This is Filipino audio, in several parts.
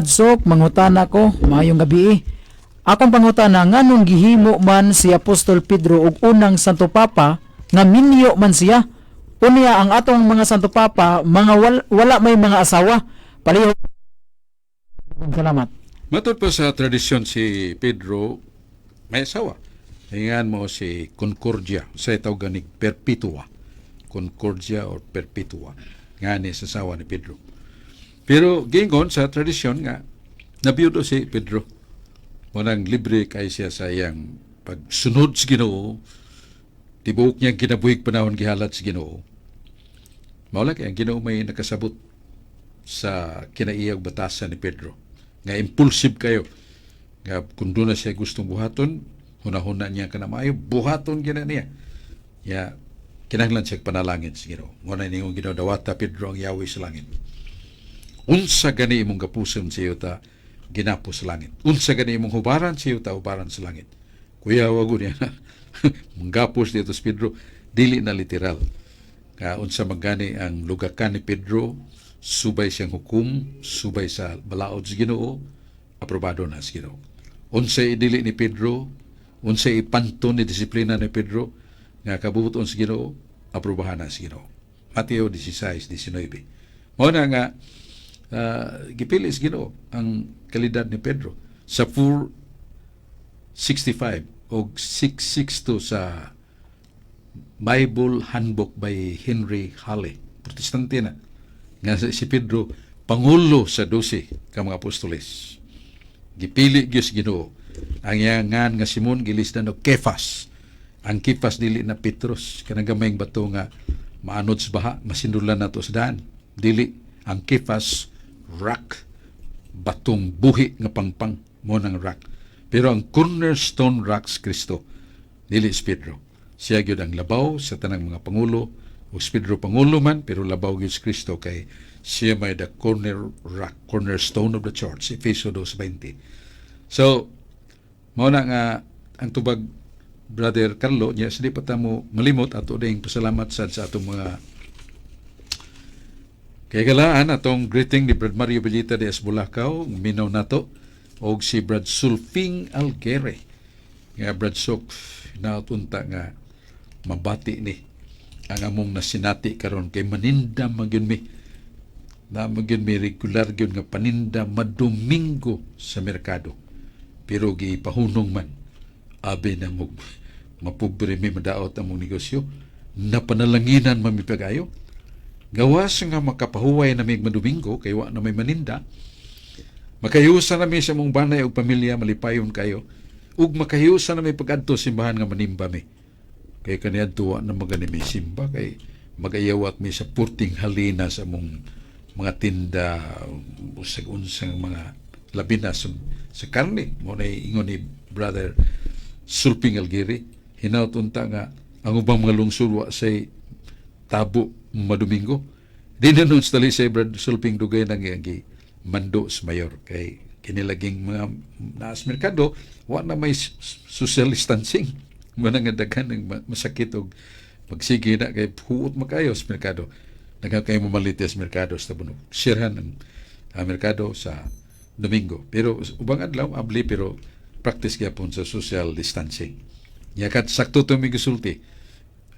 Brad Sok, mangutana ko, maayong gabi. Akong pangutana, nganong gihimo man si Apostol Pedro og unang Santo Papa, nga minyo man siya? Unya ang atong mga Santo Papa, mga wala may mga asawa. Paliho. Salamat. Matod pa sa tradisyon si Pedro, may asawa. Hingan mo si Concordia, sa tawag ni Perpetua. Concordia or Perpetua. Nga ni sa asawa ni Pedro. Pero gingon sa tradisyon nga, nabiyudo si Pedro. Munang libre kay siya sa iyang pagsunod sa Ginoo, tibuok niya kinabuhig panahon gihalat sa Ginoo. Maula kay ang Ginoo may nakasabot sa kinaiyang batasan ni Pedro. Nga impulsive kayo. Nga kung doon na siya gustong buhaton, hunahuna niya ka na maayo, buhaton gina niya. Ya, kinahanglan siya panalangin sa Ginoo. Muna niyong Ginoo, dawata Pedro ang Yahweh sa langit. Unsa gani imong kapuson sa iyo ta, ginapo sa langit. Unsa gani imong hubaran sa iyo ta, hubaran sa langit. Kuya, wago niya na. Manggapos dito si Pedro, dili na literal. Unsa magani ang lugakan ni Pedro, subay siyang hukum, subay sa balaod sa Ginoo, aprobado na sa Ginoo. Unsa idili ni Pedro, unsa ipanton ni disiplina ni Pedro, nga kabubuton sa Ginoo, aprobahan na sa Ginoo. Mateo 16:19. Mao na nga, gipili sa Ginoo ang kalidad ni Pedro sa 465 o 662 sa Bible Handbook by Henry Halley, Protestante na, nga si Pedro pangulo sa 12 ka mga apostoles. Gipili gyud sa Ginoo ang iyangan nga Simon gilisdan og Kefas. Ang Kefas dili na Petros, kanang gamayng bato nga maanod sa baha, masindulan nato sa daan. Dili ang Kefas rock, batong buhi nga pangpang mo ng rock. Pero ang cornerstone rocks Kristo, dili si Pedro. Siya gyud ang labaw sa tanang mga pangulo, o si Pedro pangulo man, pero labaw gyud si Kristo kay siya may the cornerstone of the church, Efeso 2:20. So, mao na nga ang tubag Brother Carlo, niya hindi pa mo malimot ato ding pasalamat sa atong mga kay galaan atong greeting ni Brad Mario Belita de Esbulacao, minaw nato, og si Brad Sulfing Algere. Nga Brad Sok, nautunta nga mabati ni ang among nasinati karon kay maninda magyud mi. Na magyud mi regular gyud nga paninda madomingo sa merkado. Pero gipahunong man abi na mo mapobre mi madaot among negosyo, napanalanginan mamipagayo. Gawas nga makapahuway na may madomingo kay wa na may maninda, makayusa na may sa mong banay o pamilya malipayon kayo, ug makayusa na may pag-adto simbahan nga manimba mi. Kay kaniadto wa na magani may simba kay magayawat mi sa purting halina sa mong mga tinda usag-unsang mga labi na sa karne. Mo na ingon ni Brother Sulping Algiri, hinautunta nga ang ubang mga lungsod wa say tabo madomingo. Di na nun stali sa Brad Sulping dugay nang iyang mando sa mayor. Kay kinilaging mga naas merkado, wa na may social distancing. Muna nga daghan ng masakit o magsige na kay huot makayo sa merkado. Nagkakayo kayo mamaliti sa merkado sa tabunog. Sirhan ang merkado sa Domingo. Pero ubang adlaw, abli pero practice gyapon sa social distancing. Yakat sakto to mi gisulti.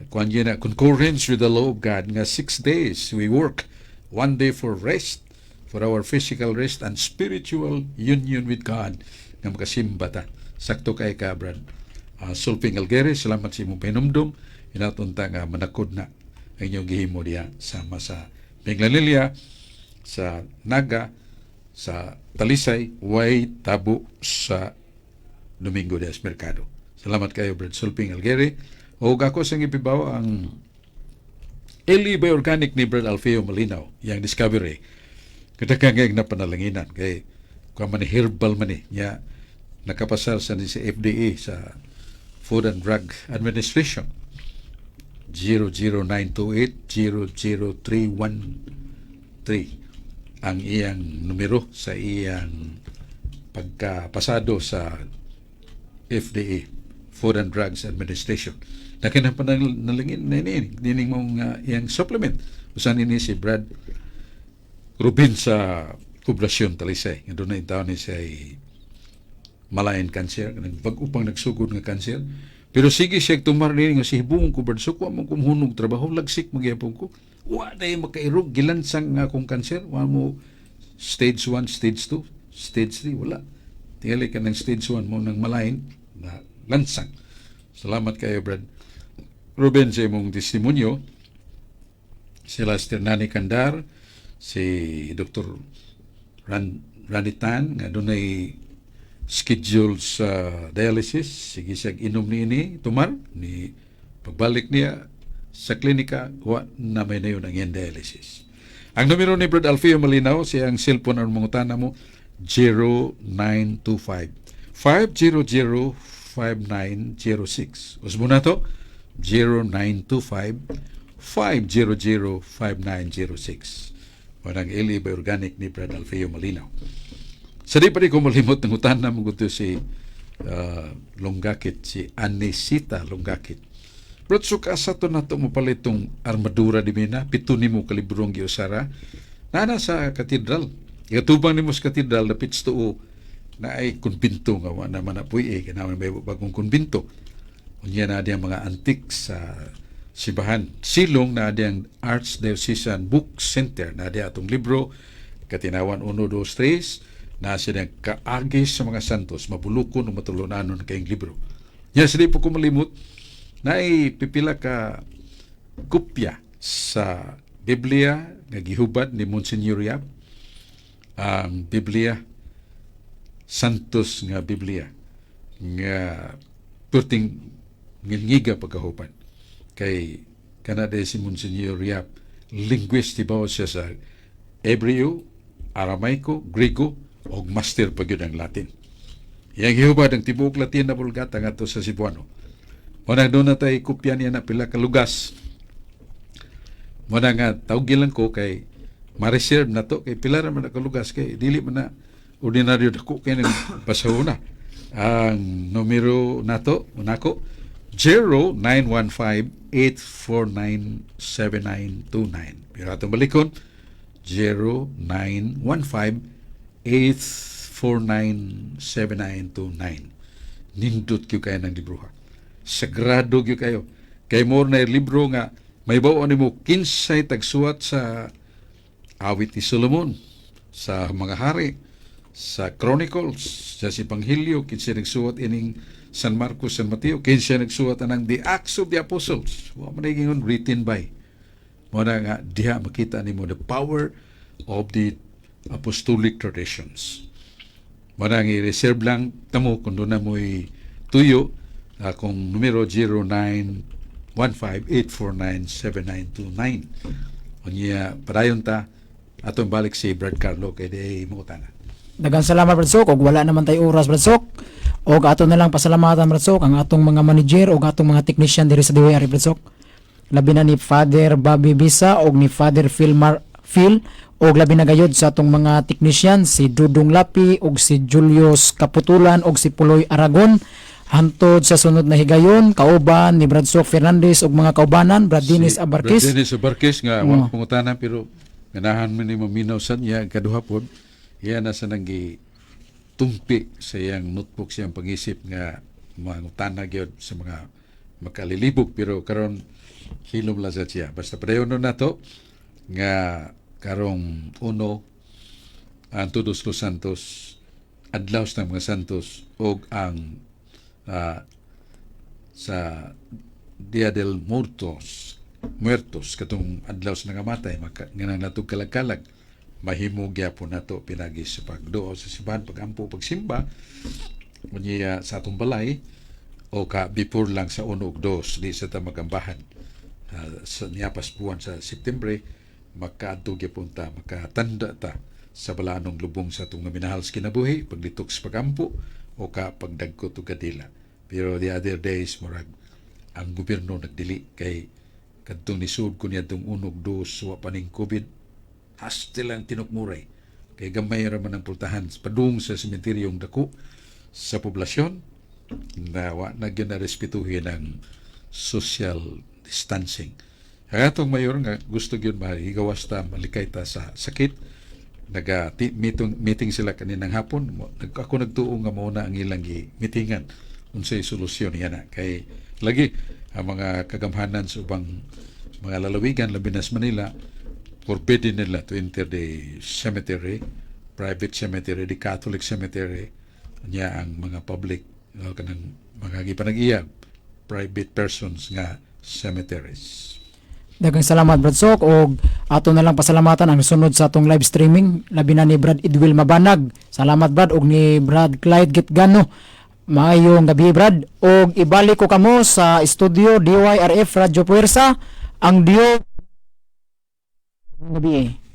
Kuan na concurrence with the law of God nga 6 days we work, 1 day for rest, for our physical rest and spiritual union with God nga makasimba ta. Sakto kay ka Brad Sulping Algere, salamat sa imong pinumdum. Inatunta nga manakod na ang inyong gihimo diya sama sa Minglanilya, sa Naga, sa Talisay, way tabo sa Domingo de Mercado. Salamat kayo Brad Sulping Algere. O ako sang ipibaw ang Eli Organic ni Brad Alfeo Malinaw, yung discovery. Kadaghan na panalanginan kay kung man herbal man niya nakapasar sa FDA sa Food and Drug Administration 00928-00313 ang iyang numero sa iyang pagkapasado sa FDA, Food and Drugs Administration. Nakinapanalanginan na nining mong iyang supplement. Usan ini si Brad Rubin sa poblasyon talisay nga doon na taon ni siya malayan cancer upang nagsugod nga cancer. Pero sige siya tumarni nga si hibong ko Bradsok wa mo kumuhunog trabaho lagsik magyapon ko wa na makairog gilansang nga akong cancer wa mo stage 1 stage 2 stage 3 wala tingali ka ng stage 1 mo nang malayan na lansang. Salamat kayo Brad Ruben sa imong testimonyo. Sila Nani Kandar, si Dr. Randy Tan nga doon ay schedule sa dialysis. Sige siya inom ni tumar ni pagbalik niya sa klinika wa na may na yun ang iyang dialysis. Ang numero ni Brad Alfio Malinaw siyang cellphone ang mga tana mo 0925 500 5906. Usbo na to 0925 500-5906. Parang Eliba Organic ni Brad Alfeo Malinaw. Sa di pa rin ko malimot ng utan na mga si Longgakit, si Anisita Longgakit. Brad, asa to na ito mo pala itong armadura di mina, pito ni mo kalibrong giusara, na sa katedral. Ikatubang ni mo sa katedral, napits to na ay kunbinto nga, naman na po kanaman may bagong kunbinto. Unya na di ang mga antik sa sibahan. Silong na ang Archdiocesan Book Center na di atong libro katinawan 1, 2, 3 na siya kaagis sa mga santos mabulukon o matulunanon kayong libro. Yan sila po kumalimot na pipila ka kopya sa Biblia nga gihubad ni Monsignor Yap, ang Biblia Santos nga Biblia nga perting ngilngiga pagkahubad kay Canada si Monsignor Yap, linguist ba siya sa Hebreo, Aramaico, Grego, o master pa yun ang Latin. Yang gihubad ang tibuok Latin na Vulgata nga to sa Cebuano. Muna doon na tayo kopya niya na pila kalugas. Muna nga tawgilan ko kay ma-reserve na to, kay pila naman na kalugas, kay dili man na ordinaryo dako kay ng pasahuna. Ang numero na to, unako, 0915-849-7929. Pero atong balikon, 0915-849-7929. Nindot kyo kayo ng libro ha. Sagrado kyo kayo. Kay mo na libro nga, may bawaan mo kinsay tagsuat sa awit ni Solomon, sa mga hari, sa Chronicles, sa Sipanghilyo, kinsay nagsuat ining San Marcos, San Mateo, kinsya nagsuwat ng The Acts of the Apostles. Wa man naging written by. Muna nga, diha makita ni mo the power of the apostolic traditions. Muna nga, i-reserve lang tamo kung doon na mo'y tuyo akong numero 0915-849-7929. Unya, padayon ta, atong balik si Brad Carlo kay di mo tana. Daghang salamat Bradsok, og wala naman tay oras Bradsok. Og ato na lang pasalamatan Bradsok ang atong mga manager og atong mga technician diri sa DWR Bradsok. Labi na ni Father Bobby Bisa og ni Father Phil og labi na gayod sa atong mga technician si Dudong Lapi og si Julius Kaputulan og si Puloy Aragon. Hantod sa sunod na higayon, kauban ni Bradsok Fernandez og mga kaubanan, Brad Dennis Abarkis. Brad Dennis Abarkis nga wala pangutanan pero ganahan man ni maminaw sa niya kaduha pod. Iya na sa nanggi tumpi sa iyang notebook siyang pag-isip nga mga utana gyud sa mga makalilibog pero karon hilom la sa siya. Basta padayon na to nga karong uno ang Todos los Santos, adlaw ng mga santos og ang sa Dia del Muertos katong adlaw sa nangamatay nga natug kalag-kalag mahimo gyapon nato pinagi sa pagduo sa simbahan pagampo pagsimba unya sa atong balay o ka before lang sa 1 ug 2 di sa ta magambahan sa niapas buwan sa September makaadto gyapon ta makatanda ta sa balanong lubong sa atong minahal sa kinabuhi paglitok sa pagampo o ka pagdagko to kadila. Pero the other days murag ang gobyerno nagdili kay kadtong nisud ko niya tong 1 ug 2 wa paning COVID hasta lang tinukmuray. Kay gamay raman ang pultahan padung sa sementeryong dako sa poblasyon na wa na respetuhin ang social distancing. Ang atong mayor nga gusto gyud mahigawas ta malikay ta sa sakit meeting sila kaninang hapon. Ako nagtuo nga muna ang ilang meetingan unsay solusyon yana kay lagi ang mga kagamhanan sa ubang mga lalawigan labi na sa Manila forbidden nila to enter the cemetery, private cemetery, the Catholic cemetery, niya ang mga public kanang mga gipanag-iya private persons nga cemeteries. Daghang salamat Brad Sok, og ato na lang pasalamatan ang sunod sa atong live streaming labi na ni Brad Edwil Mabanag. Salamat Brad, og ni Brad Clyde Gitgano. Maayong gabi Brad, og ibalik ko kamo sa studio DYRF Radyo Puwersa ang Dio gabi.